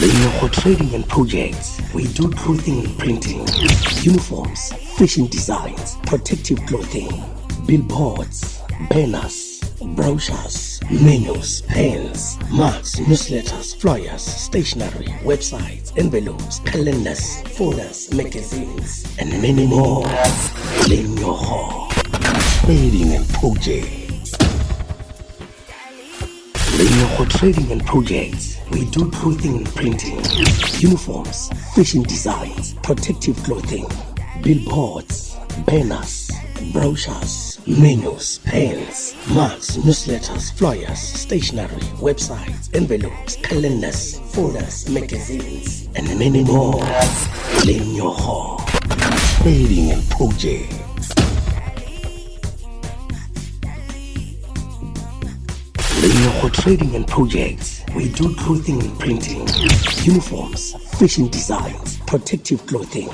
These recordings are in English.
For trading and projects, we do clothing and printing, uniforms, fashion designs, protective clothing, billboards, banners, brochures, menus, pens, mugs, newsletters, flyers, stationery, websites, envelopes, calendars, folders, magazines, and many more. Claim your hall. Trading and projects. For trading and projects, we do clothing and printing, uniforms, fashion designs, protective clothing, billboards, banners, brochures, menus, pens, mugs, newsletters, flyers, stationery, websites, envelopes, calendars, folders, magazines, and many more. Claim your hall. Trading and projects. For trading and projects, we do clothing and printing, uniforms, fashion designs, protective clothing,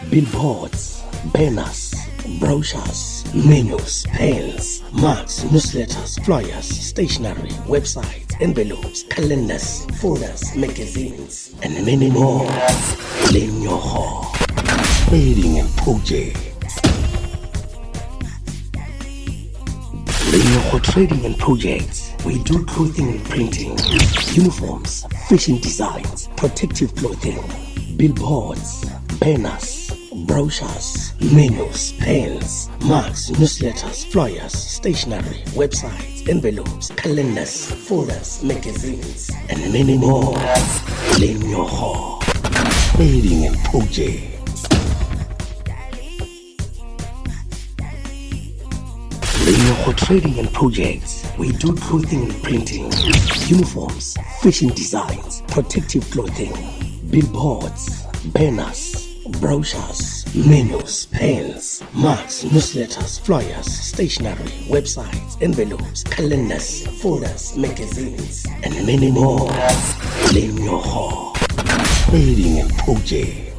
billboards, banners, brochures, menus, pens, mugs, newsletters, flyers, stationery, websites, envelopes, calendars, folders, magazines, and many more. Claim your hall. Trading and projects. For trading and projects, we do clothing and printing, uniforms, fashion designs, protective clothing, billboards, banners, brochures, menus, pens, mugs, newsletters, flyers, stationery, websites, envelopes, calendars, folders, magazines, and many more. Claim your hall. Trading and projects. For trading and projects, we do clothing and printing, uniforms, fashion designs, protective clothing, billboards, banners, brochures, menus, pens, mugs, newsletters, flyers, stationery, websites, envelopes, calendars, folders, magazines, and many more. Claim your hall. Trading and projects.